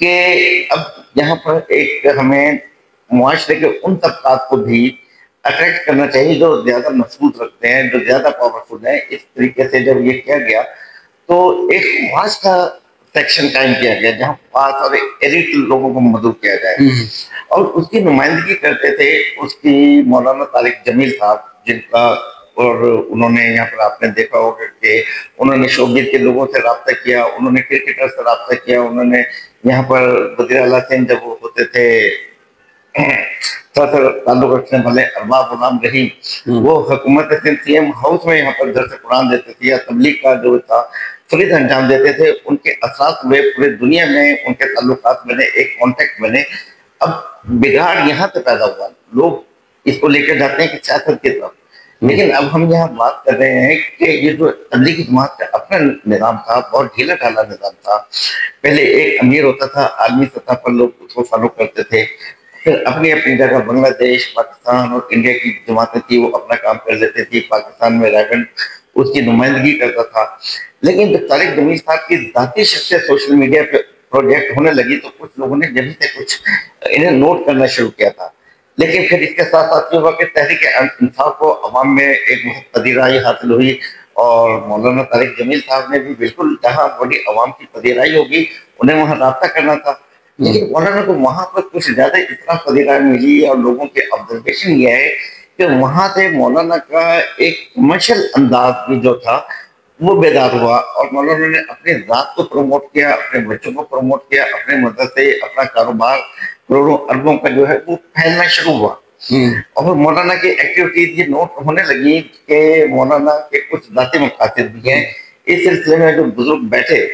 کہ اب یہاں پر ایک ہمیں معاشرے کے ان طبقات کو بھی اٹریکٹ کرنا چاہیے جو زیادہ مضبوط رکھتے ہیں، جو زیادہ پاورفل ہیں. اس طریقے سے جب یہ کیا گیا تو ایک خاص کا سیکشن قائم کیا گیا جہاں پاس اور ایلیٹ لوگوں کو مدعو کیا جائے، اور اس کی نمائندگی کرتے تھے اس کی مولانا طارق جمیل صاحب، جن کا اور انہوں نے یہاں پر آپ نے دیکھا ہوگا کہ انہوں نے شوبز کے لوگوں سے رابطہ کیا، انہوں نے کرکٹر سے رابطہ کیا، انہوں نے یہاں پر وزیر اعلیٰ سندھ جب وہ ہوتے تھے تعلق رکھنے والے ارباب غلام رحیم، وہ حکومت سندھ سی ایم ہاؤس میں یہاں پر درس قرآن دیتے تھے یا تبلیغ کا جو تھا فرض انجام دیتے تھے. ان کے اثرات ہوئے پورے دنیا میں، ان کے تعلقات بنے، ایک کانٹیکٹ بنے. اب بگاڑ یہاں سے پیدا ہوا، لوگ اس کو لے کر جاتے ہیں کہ سیاست کی طرف، لیکن اب ہم یہاں بات کر رہے ہیں کہ یہ جو تبلیغی جماعت کا اپنا نظام تھا، بہت ڈھیلا ڈھالا نظام تھا. پہلے ایک امیر ہوتا تھا، عالمی سطح پر لوگ اس کو فالو کرتے تھے، پھر اپنی اپنی جگہ بنگلہ دیش، پاکستان اور انڈیا کی جماعتیں تھی وہ اپنا کام کر لیتے تھی. پاکستان میں ریونڈ اس کی نمائندگی کرتا تھا. لیکن جب طارق جمیل صاحب کی ذاتی شخصیت سوشل میڈیا پہ پروجیکٹ ہونے لگی تو کچھ لوگوں نے جبھی سے کچھ انہیں نوٹ کرنا شروع کیا تھا. لیکن پھر اس کے ساتھ ساتھ یہ ہوا کہ تحریک انصاف کو عوام میں ایک بہت پذیرائی حاصل ہوئی، اور مولانا طارق جمیل صاحب نے بھی بالکل جہاں بڑی عوام کی پذیرائی ہوگی انہیں وہاں رابطہ کرنا تھا. لیکن مولانا کو وہاں پر کچھ زیادہ اتنا پذیرائی ملی، اور لوگوں کے آبزرویشن یہ ہے کہ وہاں سے مولانا کا ایک کمرشل انداز بھی جو تھا وہ بیدار ہوا، اور مولانا نے اپنے ذات کو پروموٹ کیا، اپنے بچوں کو پروموٹ کیا، اپنے مدرسے، اپنا کاروبار کروڑوں اربوں کا جو ہے وہ پھیلنا شروع ہوا. اور مولانا کی ایکٹیویٹیز یہ نوٹ ہونے لگی کہ مولانا کے کچھ ذاتی مقاصد بھی ہیں. اس سلسلے میں جو بزرگ بیٹھے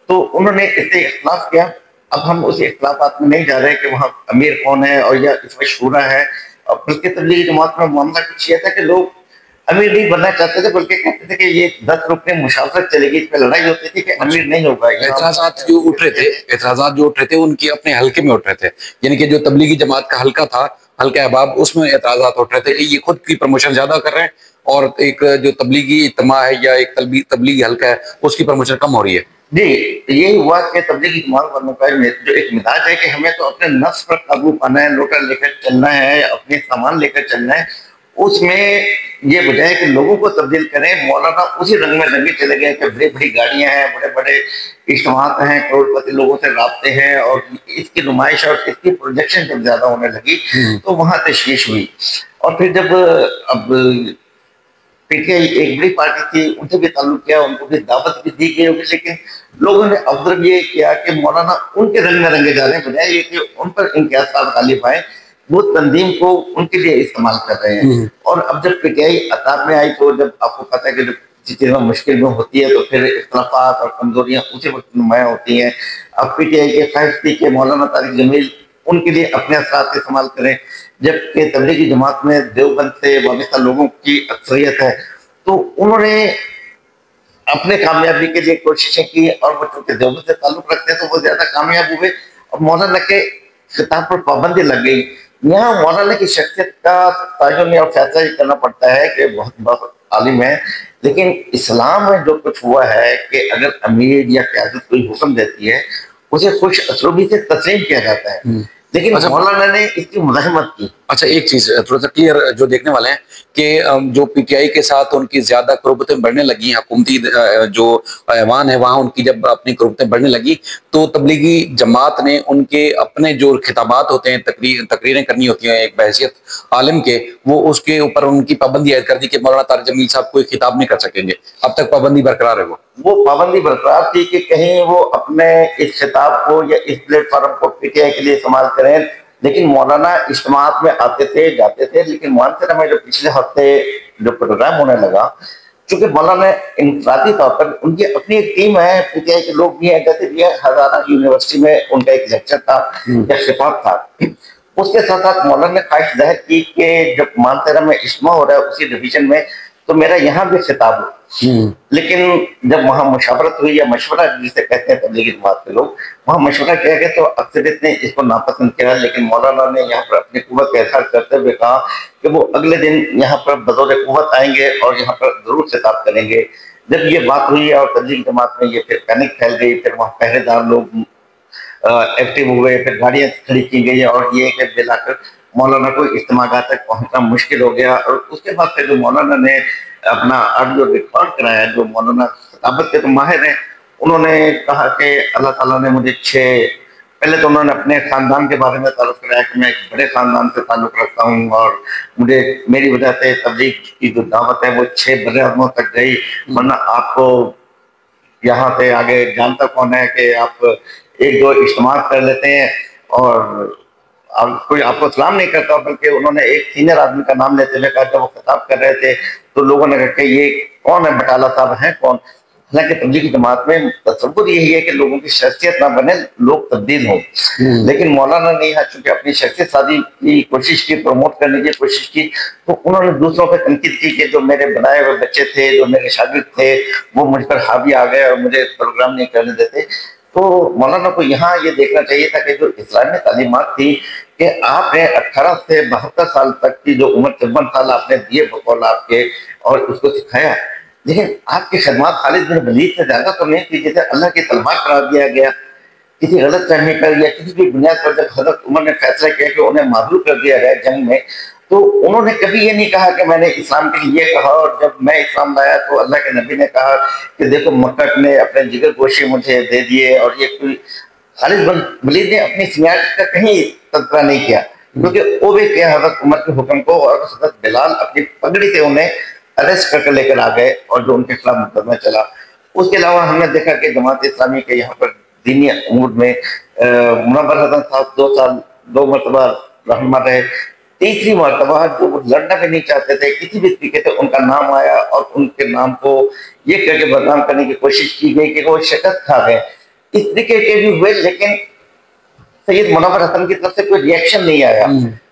تو انہوں نے اس سے اختلاف کیا. اب ہم اس اختلافات میں نہیں جا رہے کہ وہاں امیر کون ہے اور یا اس میں شورا ہے، اور بلکہ تبلیغی جماعت میں معاملہ کچھ یہ تھا کہ لوگ امیر نہیں بننا چاہتے تھے، بلکہ کہتے تھے کہ یہ 10 رکن مشاورت چلے گی، اس پہ لڑائی ہوتی تھی کہ امیر نہیں ہوگا. اعتراضات جو اٹھ رہے تھے ان کی اپنے حلقے میں اٹھ رہے تھے، یعنی کہ جو تبلیغی جماعت کا حلقہ تھا، حلقہ احباب، اس میں اعتراضات اٹھ رہے تھے کہ یہ خود کی پروموشن زیادہ کر رہے ہیں، اور ایک جو تبلیغی اجتماع ہے یا ایک تبلیغی حلقہ ہے اس کی پروموشن کم ہو رہی ہے. جی یہی ہوا کہ تبلیغی جماعت والوں کا جو ایک مزاج ہے کہ ہمیں تو اپنے نفس پر قابو پانا ہے، لوٹا لے کر چلنا ہے، اپنے سامان لے کر چلنا ہے. اس میں یہ بجائے کہ لوگوں کو تبدیل کریں، مولانا اسی رنگ میں رنگے چلے گئے کہ بڑی بڑی گاڑیاں ہیں، بڑے بڑے اجتماعات ہیں، کروڑ پتی لوگوں سے رابطے ہیں، اور اس کی نمائش اور اس کی پروجیکشن جب زیادہ ہونے لگی تو وہاں تشویش ہوئی. اور پھر جب اب پی ٹی آئی ایک بڑی پارٹی تھی، ان سے بھی تعلق کیا، ان کو بھی دعوت بھی دی گئی ہوگی، لیکن لوگوں نے ابزرو یہ کیا کہ مولانا ان کے رنگ میں رنگے جا رہے ہیں، بجائے یہ کہ ان پر انقیاسات غالب آئے، وہ تنظیم کو ان کے لیے استعمال کر رہے ہیں. اور اب جب پی ٹی آئی عطاب میں آئی تو جب آپ کو پتا ہے کہ جب کسی چیز میں مشکل میں ہوتی ہے تو پھر اختلافات اور کمزوریاں اسی وقت نمایاں ہوتی ہیں. اب پی ٹی آئی کی خواہش تھی کہ مولانا طارق جمیل ان کے لیے اپنے اثرات استعمال کریں، جبکہ تبلیغی جماعت میں دیوبند سے وابستہ لوگوں کی اکثریت ہے، تو انہوں نے اپنے کامیابی کے لیے کوششیں کی، اور وہ چونکہ دیوبند سے تعلق رکھتے ہیں تو وہ زیادہ کامیاب ہوئے، اور مولانا کے خطاب پر پابندی لگ گئی. یہاں مولانا کی شخصیت کا تعین اور فیصلہ یہ کرنا پڑتا ہے کہ بہت بہت عالم ہے، لیکن اسلام میں جو کچھ ہوا ہے کہ اگر امیر یا قیادت کوئی حکم دیتی ہے اسے خوش اسلوبی سے تسلیم کیا جاتا ہے، لیکن مولانا نے اس کی مزاحمت کی. اچھا ایک چیز تھوڑا سا کلیئر جو دیکھنے والے ہیں کہ جو پی ٹی آئی کے ساتھ ان کی زیادہ قربتیں بڑھنے لگی، حکومتی جو ایوان ہے وہاں ان کی جب اپنی قربتیں بڑھنے لگی تو تبلیغی جماعت نے ان کے اپنے جو خطابات ہوتے ہیں، تقریریں کرنی ہوتی ہیں ایک بحیثیت عالم کے، وہ اس کے اوپر ان کی پابندی عائد کر دی کہ مولانا طارق جمیل صاحب کوئی خطاب نہیں کر سکیں گے. اب تک پابندی برقرار ہے. وہ پابندی برقرار تھی کہ کہیں وہ اپنے اس خطاب کو یا اس پلیٹ فارم کو پی ٹی آئی کے لیے استعمال کریں، لیکن مولانا اجتماعات میں آتے تھے جاتے تھے. لیکن معانسرہ میں جو پچھلے ہفتے جو پروگرام ہونے لگا، چونکہ مولانا انفرادی طور پر ان کی اپنی ایک ٹیم ہے، پی ٹی آئی کے لوگ بھی ہیں، جیسے بھی ہزارہ یونیورسٹی میں ان کا ایک لیکچر تھا یا خطاب تھا، اس کے ساتھ ساتھ مولانا نے خواہش ظاہر کی کہ جب مانسرہ میں اجتماع ہو رہا ہے اسی ڈویژن میں تو میرا یہاں بھی خطاب ہو. لیکن جب وہاں مشاورت ہوئی یا مشورہ جسے کہتے ہیں تبلیغی جماعت کے لوگ، وہاں مشورہ کیا گیا تو اکثریت نے اس کو ناپسند کیا. لیکن مولانا نے یہاں پر اپنی قوت کا اظہار کرتے ہوئے کہا کہ وہ اگلے دن یہاں پر بطور قوت آئیں گے اور یہاں پر ضرور خطاب کریں گے. جب یہ بات ہوئی اور تبلیغ جماعت میں یہ پھر پینک پھیل گئی، پھر وہاں پہرے دار لوگ ایکٹیو ہوئے، پھر گاڑیاں کھڑی کی گئی اور یہ کہ بلا کر مولانا کو اجتماعات تک پہنچنا مشکل ہو گیا. اور اس کے بعد پھر جو مولانا نے اپنا آڈیو ریکارڈ کرایا، جو مولانا خطابت کے تو ماہر ہیں، انہوں نے کہا کہ اللہ تعالیٰ نے مجھے پہلے تو انہوں نے اپنے خاندان کے بارے میں تعارف کرایا کہ میں ایک بڑے خاندان سے تعلق رکھتا ہوں اور میری وجہ سے تبلیغ کی جو دعوت ہے وہ 6 بر اعظموں تک گئی، ورنہ آپ کو یہاں سے آگے جانتا کون ہے کہ آپ 1-2 اجتماعات کر لیتے ہیں اور کوئی آپ کو سلام نہیں کرتا. بلکہ انہوں نے ایک سینئر آدمی کا نام لیتے ہوئے کہا جب وہ خطاب کر رہے تھے تو لوگوں نے کہا کہ یہ کون ہے، بٹالہ صاحب ہیں کون. حالانکہ تبلیغی جماعت میں تصور یہی ہے کہ لوگوں کی شخصیت نہ بنے، لوگ تبدیل ہوں. لیکن مولانا نے یہاں چونکہ اپنی شخصیت سازی کی کوشش کی، پروموٹ کرنے کی کوشش کی، تو انہوں نے دوسروں پہ تنقید کی کہ جو میرے بنائے ہوئے بچے تھے، جو میرے شاگرد تھے، وہ مجھ پر حاوی آ گئے اور مجھے پروگرام نہیں کرنے دیتے. تو مولانا کو یہاں یہ دیکھنا چاہیے تھا کہ جو اسلامی تعلیمات تھی کہ آپ نے 18 سے 72 سال تک کی جو عمر 53 سال آپ نے دیے بقول آپ کے اور اس کو سکھایا، لیکن آپ کی خدمات خالد بن ولید سے زیادہ تو نہیں تھی. جیسے اللہ کی تلوار قرار دیا گیا کسی غلط فہمی پر یا کسی بھی بنیاد پر. جب حضرت عمر نے فیصلہ کیا کہ انہیں معذور کر دیا گیا جنگ میں، تو انہوں نے کبھی یہ نہیں کہا کہ میں نے اسلام کے لیے یہ کہا اور جب میں اسلام لایا تو اللہ کے نبی نے کہا کہ دیکھو مکٹ نے اپنے جگر گوشے مجھے دے دیے. اور یہ کوئی خالد بن ولید نے اپنی سینیارٹی کا کہیں تذکرہ نہیں کیا، کیونکہ وہ بھی کیا حضرت عمر کے حکم کو، اور حضرت بلال اپنی پگڑی سے انہیں اریسٹ کر کے لے کر آ گئے اور جو ان کے خلاف مقدمہ چلا. اس کے علاوہ ہم نے دیکھا کہ جماعت اسلامی کے یہاں پر دینی امور میں منور حسن صاحب 2 مرتبہ رہنما رہے. تیسری مرتبہ جو وہ لڑنا بھی نہیں چاہتے تھے کسی بھی طریقے سے، ان کا نام آیا اور ان کے نام کو یہ کر کے بدنام کرنے کی کوشش کی گئی کہ وہ شکست کھا گئے. اس طریقے کے بھی ہوئے، لیکن سید منور حسن کی طرف سے کوئی ری ایکشن نہیں آیا.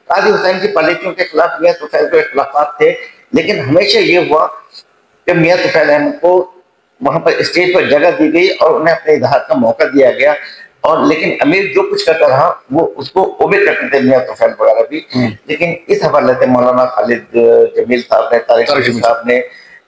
قاضی حسین کی پالیسیوں کے خلاف میاں طفیل کو اختلافات تھے، لیکن ہمیشہ یہ ہوا کہ میاں طفیل احمد کو وہاں پر اسٹیج پر جگہ دی گئی اور انہیں اپنے اظہار کا موقع دیا گیا. اور لیکن امیر جو کچھ کرتا رہا وہ اس کو اوبے کرتے تھے میاں طفیل وغیرہ بھی. لیکن اس حوالے سے مولانا خالد جمیل صاحب نے، طارق شریف صاحب نے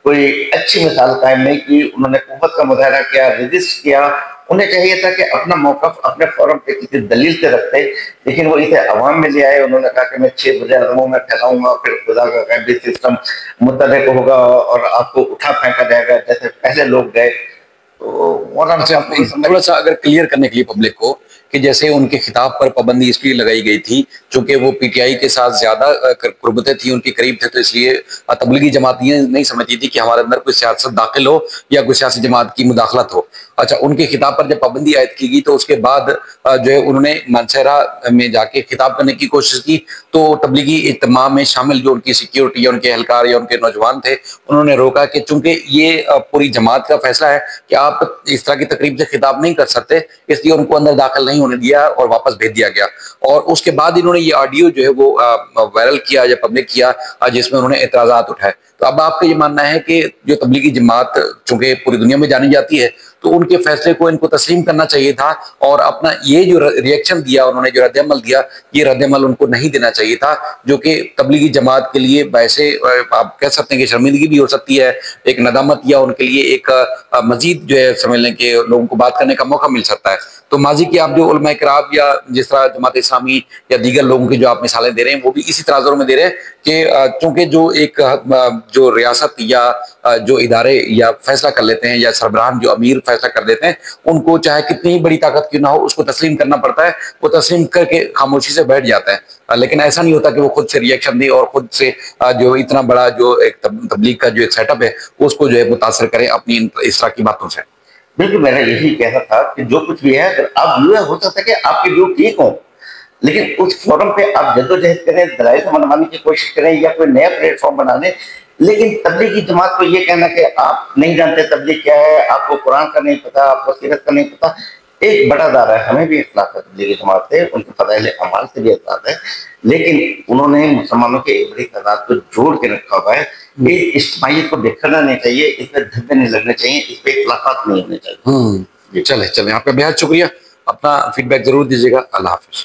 کوئی اچھی مثال قائم نہیں کی. انہوں نے قوت کا مظاہرہ کیا، ریزسٹ کیا. انہیں چاہیے تھا کہ اپنا موقف اپنے فورم پہ کسی دلیل سے رکھتے، لیکن وہ اسے عوام میں لے آئے. انہوں نے کہا کہ میں 6 بر اعظموں میں پھیلاؤں گا، پھر خدا کا غیبی سسٹم متحرک ہوگا اور آپ کو اٹھا پھینکا جائے گا جیسے پہلے لوگ گئے. تو مولانا صاحب تھوڑا سا اگر کلیئر کرنے کے لیے پبلک کو کہ جیسے ان کے خطاب پر پابندی اس لیے لگائی گئی تھی چونکہ وہ پی ٹی آئی کے ساتھ زیادہ قربتیں تھیں، ان کے قریب تھے، تو اس لیے تبلیغی جماعت یہ نہیں سمجھتی تھی کہ ہمارے اندر کوئی سیاست داخل ہو یا کوئی سیاسی جماعت کی مداخلت ہو. اچھا، ان کے خطاب پر جب پابندی عائد کی گئی تو اس کے بعد جو ہے انہوں نے مانسہرہ میں جا کے خطاب کرنے کی کوشش کی، تو تبلیغی اجتماع میں شامل جو ان کی سیکیورٹی یا ان کے اہلکار یا ان کے نوجوان تھے انہوں نے روکا کہ چونکہ یہ پوری جماعت کا فیصلہ ہے کہ آپ اس طرح کی تقریب سے خطاب نہیں کر سکتے، اس لیے ان کو اندر داخل نہیں ہونے دیا اور واپس بھیج دیا گیا. اور اس کے بعد انہوں نے یہ آڈیو جو ہے وہ وائرل کیا یا پبلک کیا جس میں انہوں نے اعتراضات اٹھائے. تو اب آپ کا یہ ماننا ہے کہ جو تبلیغی جماعت چونکہ پوری دنیا میں جانی جاتی ہے تو ان کے فیصلے کو ان کو تسلیم کرنا چاہیے تھا، اور اپنا یہ جو ری ایکشن دیا انہوں نے، جو رد عمل دیا، یہ رد عمل ان کو نہیں دینا چاہیے تھا، جو کہ تبلیغی جماعت کے لیے باعث آپ کہہ سکتے ہیں کہ شرمندگی بھی ہو سکتی ہے، ایک ندامت، یا ان کے لیے ایک مزید جو ہے سمجھ لیں کہ لوگوں کو بات کرنے کا موقع مل سکتا ہے. تو ماضی کی آپ جو علماء کرام یا جس طرح جماعت اسلامی یا دیگر لوگوں کی جو آپ مثالیں دے رہے ہیں وہ بھی اسی تناظر میں دے رہے ہیں کہ چونکہ جو ایک جو ریاست یا جو ادارے یا فیصلہ کر لیتے ہیں یا سربراہان جو امیر فیصلہ کر دیتے ہیں ان کو چاہے کتنی بڑی طاقت کیوں نہ ہو اس کو تسلیم کرنا پڑتا ہے، وہ تسلیم کر کے خاموشی سے بیٹھ جاتا ہے. لیکن ایسا نہیں ہوتا کہ وہ خود سے ری ایکشن دے اور خود سے جو اتنا بڑا جو ایک تبلیغ کا جو ایک سیٹ اپ ہے اس کو جو ہے متاثر کرے اپنی اس طرح کی باتوں سے. بالکل، میں نے یہی کہنا تھا کہ جو کچھ بھی ہے اگر آپ ویو ہو سکتا ہے کہ آپ کے ویو ٹھیک ہوں، لیکن اس فورم پہ آپ جدوجہد کریں، دلائل سے منوانے کی کوشش کریں یا کوئی نیا پلیٹ فارم بنا لیں. لیکن تبلیغی جماعت کو یہ کہنا کہ آپ نہیں جانتے تبلیغ کیا ہے، آپ کو قرآن کا نہیں پتا، آپ کو سیرت کا نہیں پتا، ایک بڑا دائرہ ہے. ہمیں بھی اختلاف ہے تبلیغی جماعت سے، ان کے فضائل اعمال سے بھی اختلاف ہے، لیکن انہوں نے مسلمانوں کے ایک بڑی تعداد کو جوڑ کے رکھا ہوا ہے. اس اجتماعیت کو بکھرنا نہیں چاہیے، اس پہ دھبے نہیں لگنے چاہیے، اس پہ اختلافات نہیں ہونے چاہیے. چلیں آپ کا بہت شکریہ، اپنا فیڈ بیک ضرور دیجیے گا. اللہ حافظ.